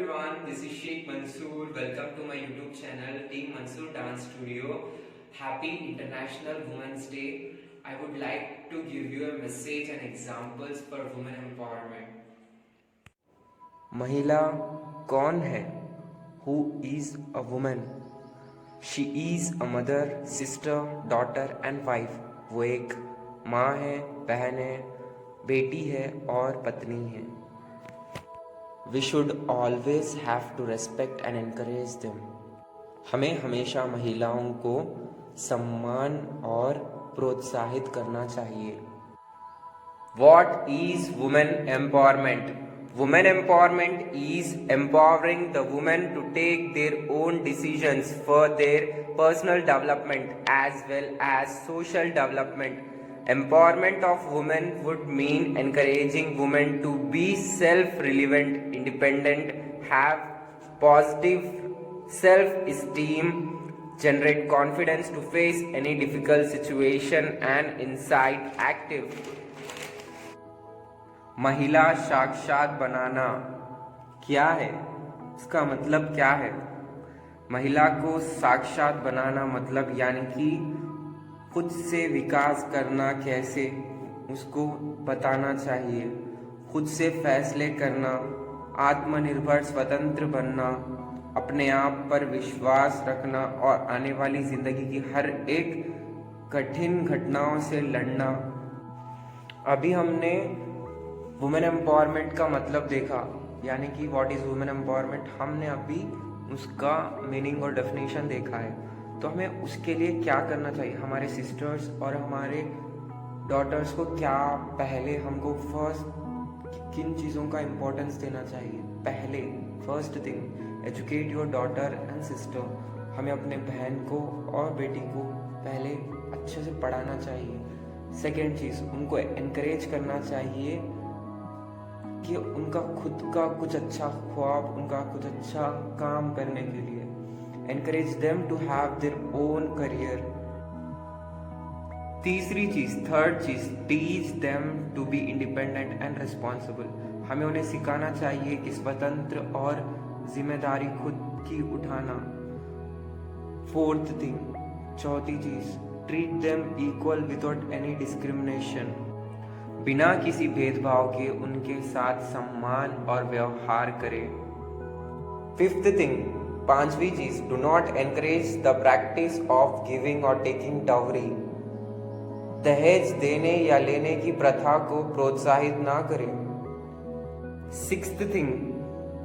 everyone, this is Sheikh Mansoor. Welcome to my YouTube channel, Team Mansoor Dance Studio. Happy International Women's Day. I would like to give you a message and examples for women empowerment. महिला कौन है? Who is a woman? She is a mother, sister, daughter and wife. वो एक माँ है, बहन है, बेटी है और पत्नी है. We should always have to respect and encourage them. हमें हमेशा महिलाओं को सम्मान और प्रोत्साहित करना चाहिए. What is women empowerment? Women empowerment is empowering the women to take their own decisions for their personal development as well as social development. Empowerment of women would mean encouraging women to be self-reliant, independent, have positive self-esteem, generate confidence to face any difficult situation and inside active. महिला साक्षात बनाना क्या है? इसका मतलब क्या है? महिला को साक्षात बनाना मतलब यानी कि खुद से विकास करना कैसे उसको बताना चाहिए. खुद से फैसले करना, आत्मनिर्भर स्वतंत्र बनना, अपने आप पर विश्वास रखना और आने वाली जिंदगी की हर एक कठिन घटनाओं से लड़ना. अभी हमने वुमेन एम्पावरमेंट का मतलब देखा, यानी कि व्हाट इज़ वुमेन एम्पावरमेंट. हमने अभी उसका मीनिंग और डेफिनेशन देखा है. तो हमें उसके लिए क्या करना चाहिए? हमारे सिस्टर्स और हमारे डॉटर्स को क्या पहले हमको फर्स्ट किन चीज़ों का इम्पोर्टेंस देना चाहिए? पहले first thing, educate your daughter and sister. हमें अपने बहन को और बेटी को पहले अच्छे से पढ़ाना चाहिए. सेकेंड चीज़, उनको एनकरेज करना चाहिए कि उनका खुद का कुछ अच्छा ख्वाब, उनका कुछ अच्छा काम करने के लिए. Encourage them to have their own career. तीसरी चीज, थर्ड चीज, teach them to be independent and responsible. हमें उन्हें सिखाना चाहिए कि स्वतंत्र और जिम्मेदारी खुद की उठाना. फोर्थ थिंग, चौथी चीज, treat them equal without any discrimination. बिना किसी भेदभाव के उनके साथ सम्मान और व्यवहार करें. फिफ्थ थिंग, पांचवी चीज, do not encourage the practice of giving और टेकिंग डाउरी. दहेज देने या लेने की प्रथा को प्रोत्साहित ना करें. सिक्स्थ थिंग,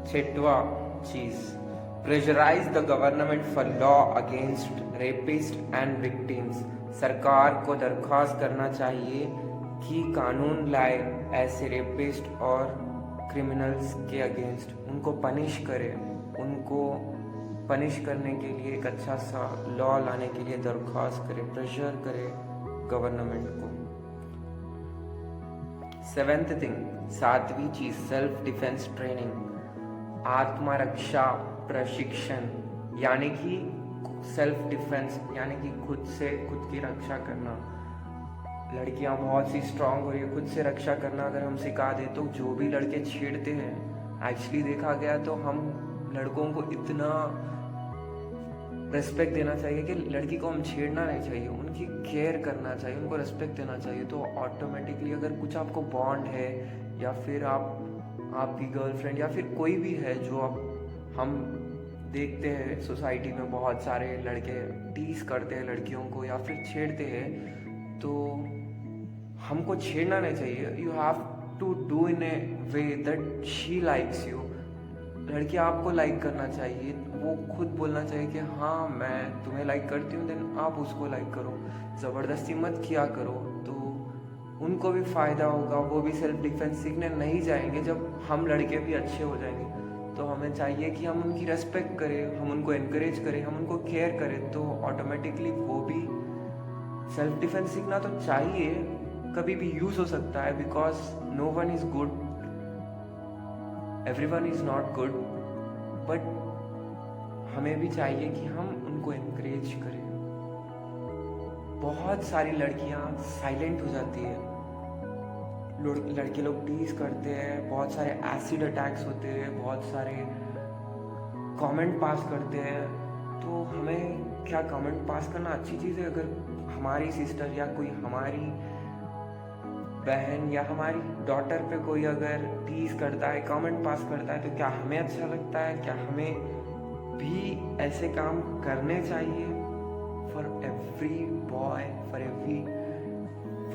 छठवा चीज, pressurise the government for law against rapist and victims. सरकार को दरख्वास्त करना चाहिए कि कानून लाए ऐसे रेपिस्ट और क्रिमिनल्स के अगेंस्ट. उनको पनिश करे, उनको पनिश करने के लिए एक अच्छा सा लॉ लाने के लिए दरख्वास्त करे, प्रेशर करे गवर्नमेंट को. सेवेंथ थिंग, सातवीं चीज, सेल्फ डिफेंस ट्रेनिंग. आत्मरक्षा प्रशिक्षण, यानी कि सेल्फ डिफेंस यानी कि खुद से खुद की रक्षा करना. लड़कियां बहुत सी स्ट्रांग हो रही है, खुद से रक्षा करना अगर हम सिखा दें तो जो भी लड़के छेड़ते हैं, एक्चुअली देखा गया तो हम लड़कों को इतना रेस्पेक्ट देना चाहिए कि लड़की को हम छेड़ना नहीं चाहिए, उनकी केयर करना चाहिए, उनको रेस्पेक्ट देना चाहिए. तो ऑटोमेटिकली अगर कुछ आपको बॉन्ड है या फिर आपकी गर्लफ्रेंड या फिर कोई भी है जो हम देखते हैं सोसाइटी में बहुत सारे लड़के टीज करते हैं लड़कियों को या फिर छेड़ते हैं, तो हमको छेड़ना नहीं चाहिए. You have to do in a way that she likes you. लड़की आपको लाइक करना चाहिए, वो खुद बोलना चाहिए कि हाँ मैं तुम्हें लाइक करती हूँ, देन आप उसको लाइक करो. ज़बरदस्ती मत किया करो, तो उनको भी फ़ायदा होगा. वो भी सेल्फ डिफेंस सीखने नहीं जाएंगे जब हम लड़के भी अच्छे हो जाएंगे. तो हमें चाहिए कि हम उनकी रेस्पेक्ट करें, हम उनको इनकरेज करें, हम उनको केयर करें, तो ऑटोमेटिकली वो भी सेल्फ डिफेंस सीखना तो चाहिए, कभी भी यूज़ हो सकता है. Because no one is good, everyone is not good, but हमें भी चाहिए कि हम उनको इनकरेज करें. बहुत सारी लड़कियां साइलेंट हो जाती है, लड़के लोग टीज करते हैं, बहुत सारे एसिड अटैक्स होते हैं, बहुत सारे कमेंट पास करते हैं, तो हमें क्या कमेंट पास करना अच्छी चीज़ है? अगर हमारी सिस्टर या कोई हमारी बहन या हमारी डॉटर पे कोई अगर टीज करता है, कमेंट पास करता है, तो क्या हमें अच्छा लगता है? क्या हमें भी ऐसे काम करने चाहिए? For every boy, for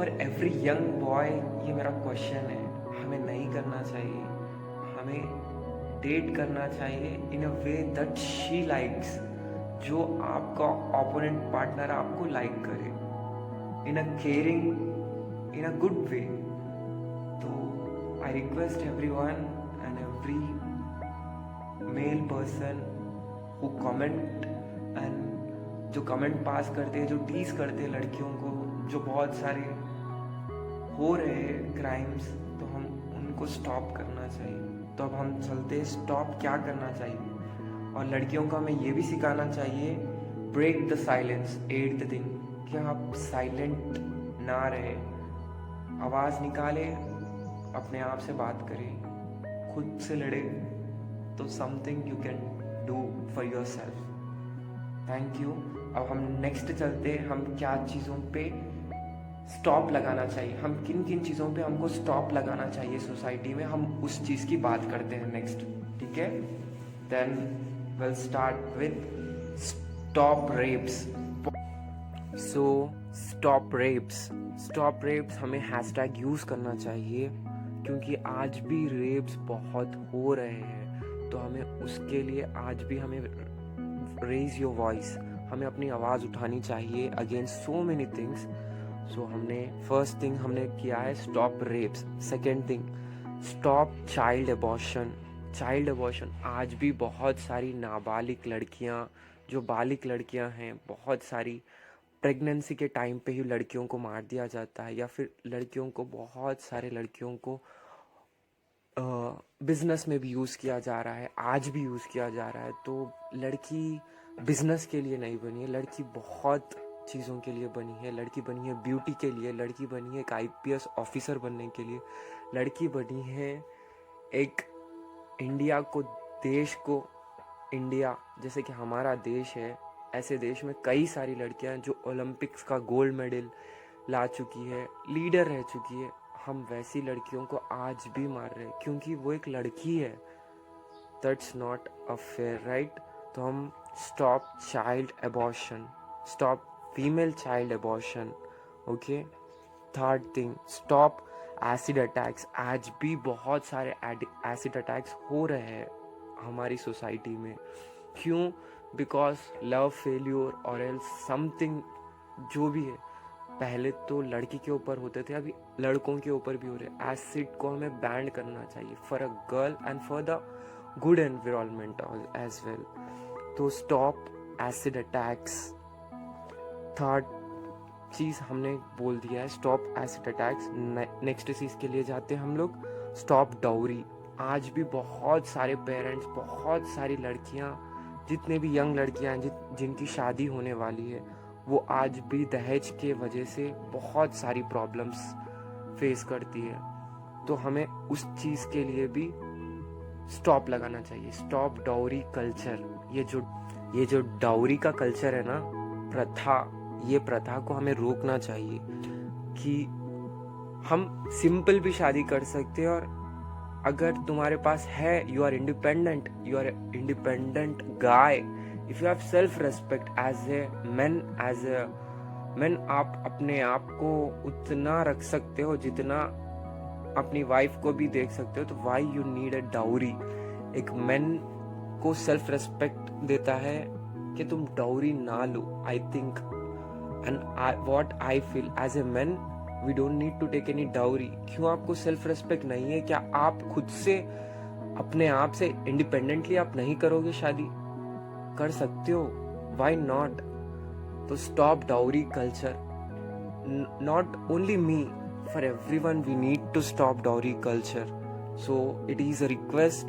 every young boy, ये मेरा क्वेश्चन है। हमें नहीं करना चाहिए। हमें डेट करना चाहिए in a way that she likes, जो आपका ओपोनेंट पार्टनर आपको लाइक करे, in a caring, in a good way. So I request everyone and every male person who comment and जो कमेंट पास करते हैं, जो टीज करते हैं लड़कियों को, जो बहुत सारे हो रहे हैं क्राइम्स, तो हम उनको स्टॉप करना चाहिए। तो अब हम चलते हैं, स्टॉप क्या करना चाहिए। और लड़कियों को हमें ये भी सिखाना चाहिए, break the silence, at the thing, कि आप साइलेंट ना रहे, आवाज़ निकाले, अपने आप से बात करें, खुद से लड़े, तो something you can do for your self. Thank you. अब हम नेक्स्ट चलते हैं, हम क्या चीज़ों पे स्टॉप लगाना चाहिए, हम किन किन चीज़ों पे हमको स्टॉप लगाना चाहिए सोसाइटी में, हम उस चीज़ की बात करते हैं नेक्स्ट, ठीक है? Then will start with stop rapes. So stop rapes हमें हैशटैग यूज़ करना चाहिए, क्योंकि आज भी रेप्स बहुत हो रहे हैं। तो हमें उसके लिए आज भी हमें रेज योर वॉइस, हमें अपनी आवाज़ उठानी चाहिए against so many things. So हमने फर्स्ट थिंग हमने किया है stop rapes. Second thing, stop child abortion. आज भी बहुत सारी नाबालिग लड़कियां, जो बालिग लड़कियां हैं, बहुत सारी प्रेगनेंसी के टाइम पे ही लड़कियों को मार दिया जाता है, या फिर लड़कियों को, बहुत सारे लड़कियों को बिजनेस में भी यूज़ किया जा रहा है, आज भी यूज़ किया जा रहा है। तो लड़की बिजनेस के लिए नहीं बनी है, लड़की बहुत चीज़ों के लिए बनी है। लड़की बनी है ब्यूटी के लिए, लड़की बनी है एक IPS ऑफिसर बनने के लिए, लड़की बनी है एक इंडिया को, देश को, इंडिया जैसे कि हमारा देश है, ऐसे देश में कई सारी लड़कियां हैं जो ओलंपिक्स का गोल्ड मेडल ला चुकी है, लीडर रह चुकी है। हम वैसी लड़कियों को आज भी मार रहे हैं क्योंकि वो एक लड़की है। That's not a fair, right? तो हम stop child abortion, stop female child abortion, okay? Third thing, stop acid attacks. आज भी बहुत सारे एसिड अटैक्स हो रहे हैं हमारी सोसाइटी में। क्यों? बिकॉज लव फेल्योर और एल्स समथिंग, जो भी है। पहले तो लड़की के ऊपर होते थे, अभी लड़कों के ऊपर भी हो रहे। एसिड को हमें बैन करना चाहिए for a girl and for the good environment as well. तो स्टॉप एसिड अटैक्स। थर्ड चीज़ हमने बोल दिया है, स्टॉप एसिड अटैक्स। नेक्स्ट चीज़ के लिए जाते हैं हम लोग, स्टॉप डाउरी। आज भी बहुत सारे पेरेंट्स, बहुत सारी लड़कियां, जितने भी यंग लड़कियां हैं जिनकी शादी होने वाली है, वो आज भी दहेज के वजह से बहुत सारी प्रॉब्लम्स फेस करती है। तो हमें उस चीज़ के लिए भी स्टॉप लगाना चाहिए। Stop dowry culture. ये जो डाउरी का कल्चर है ना, प्रथा, ये प्रथा को हमें रोकना चाहिए कि हम सिंपल भी शादी कर सकते हैं। और अगर तुम्हारे पास है, you are independent guy, if you have self respect as a man, आप अपने आप को उतना रख सकते हो जितना अपनी वाइफ को भी देख सकते हो। तो why you need a dowry? एक मैन को सेल्फ रेस्पेक्ट देता है कि तुम डाउरी ना लो, I think, and what I feel as a man, we don't need to take any dowry. क्यों आपको सेल्फ रेस्पेक्ट नहीं है? क्या आप खुद से, अपने आप से इंडिपेंडेंटली आप नहीं करोगे शादी? कर सकते हो, व्हाई नॉट? तो stop dowry culture. Not only me, for everyone we need to stop dowry culture. So it is a request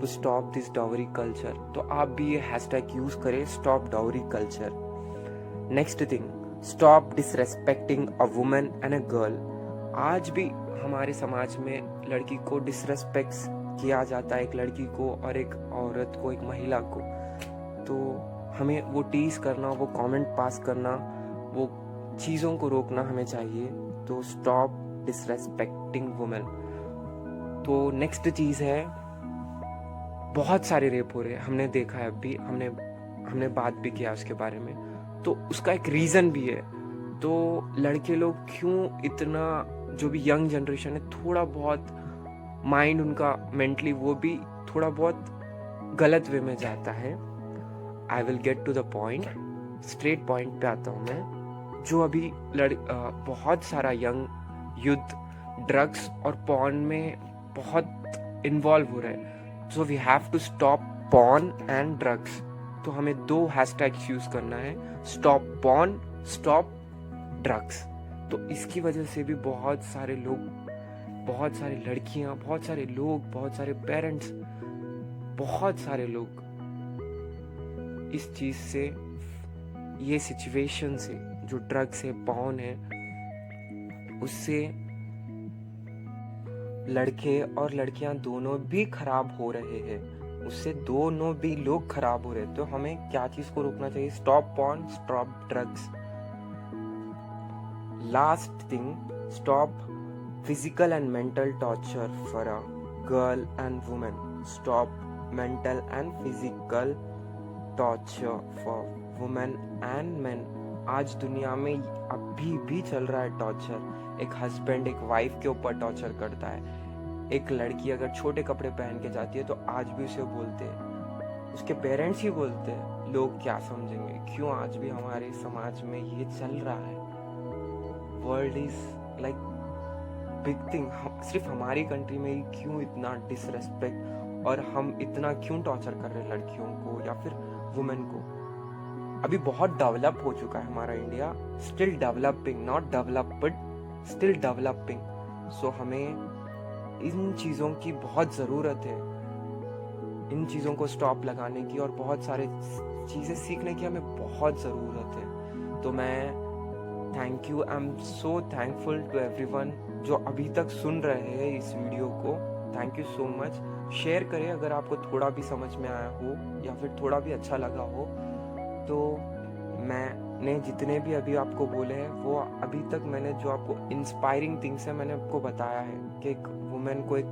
to stop this dowry culture. तो आप भी ये हैशटैग यूज करें, stop dowry culture. Next thing, stop disrespecting a woman and a girl. आज भी हमारे समाज में लड़की को डिसरेस्पेक्ट किया जाता है, एक लड़की को और एक औरत को, एक महिला को। तो हमें वो टीज करना, वो कमेंट पास करना, वो चीज़ों को रोकना हमें चाहिए। तो स्टॉप डिसरेस्पेक्टिंग वुमेन। तो नेक्स्ट चीज़ है, बहुत सारे रेप हो रहे हैं, हमने देखा है, अभी हमने बात भी किया उसके बारे में। तो उसका एक रीज़न भी है। तो लड़के लोग क्यों इतना, जो भी यंग जनरेशन है, थोड़ा बहुत माइंड उनका मेंटली वो भी थोड़ा बहुत गलत वे में जाता है। I will get to the point, straight point पे आता हूँ मैं। जो अभी बहुत सारा यंग युद्ध ड्रग्स और पॉर्न में बहुत इन्वॉल्व हो रहा है। So we have to stop porn and drugs. तो हमें 2 हैशटैग्स यूज करना है, स्टॉप पॉर्न, स्टॉप ड्रग्स। तो इसकी वजह से भी बहुत सारे लोग, बहुत सारी लड़कियां, बहुत सारे लोग, बहुत सारे पेरेंट्स, बहुत सारे लोग इस चीज से, ये सिचुएशन से, जो ड्रग्स है, पॉर्न है, उससे लड़के और लड़कियां दोनों भी खराब हो रहे हैं। उससे दोनों भी लोग खराब हो रहे हैं। तो हमें क्या चीज को रोकना चाहिए? Stop porn, stop drugs. Last thing, stop physical and mental torture for a girl and woman. Stop mental and physical torture for women and men. आज दुनिया में अभी भी चल रहा है टॉर्चर। एक हस्बैंड एक वाइफ के ऊपर टॉर्चर करता है। एक लड़की अगर छोटे कपड़े पहन के जाती है तो आज भी उसे बोलते हैं, उसके पेरेंट्स ही बोलते हैं, लोग क्या समझेंगे। क्यों आज भी हमारे समाज में ये चल रहा है? World is like big thing. सिर्फ हमारी कंट्री में ही क्यों इतना डिसरेस्पेक्ट, और हम इतना क्यों टॉर्चर कर रहे हैं लड़कियों को या फिर वुमेन को? अभी बहुत डेवलप हो चुका है हमारा India, still developing, not developed, still developing. So हमें इन चीज़ों की बहुत ज़रूरत है, इन चीज़ों को स्टॉप लगाने की, और बहुत सारे चीज़ें सीखने की हमें बहुत ज़रूरत है। तो मैं thank you, I am so thankful to everyone जो अभी तक सुन रहे हैं इस वीडियो को। Thank you so much. Share करें अगर आपको थोड़ा भी समझ में आया हो या फिर थोड़ा भी अच्छा लगा हो। तो मैंने जितने भी अभी आपको बोले हैं, वो अभी तक मैंने जो आपको इंस्पायरिंग थिंग्स है, मैंने आपको बताया है कि एक वुमेन को, एक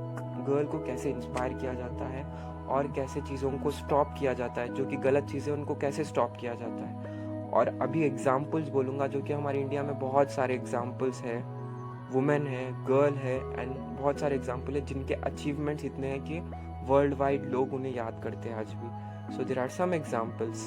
गर्ल को कैसे इंस्पायर किया जाता है और कैसे चीज़ों को स्टॉप किया जाता है, जो कि गलत चीज़ें उनको कैसे स्टॉप किया जाता है। और अभी एग्जाम्पल्स बोलूँगा जो कि हमारे इंडिया में बहुत सारे एग्जाम्पल्स हैं, वुमेन है, गर्ल है, एंड बहुत सारे एग्जाम्पल है जिनके अचीवमेंट्स इतने हैं कि वर्ल्ड वाइड लोग उन्हें याद करते हैं आज भी। So there are some examples.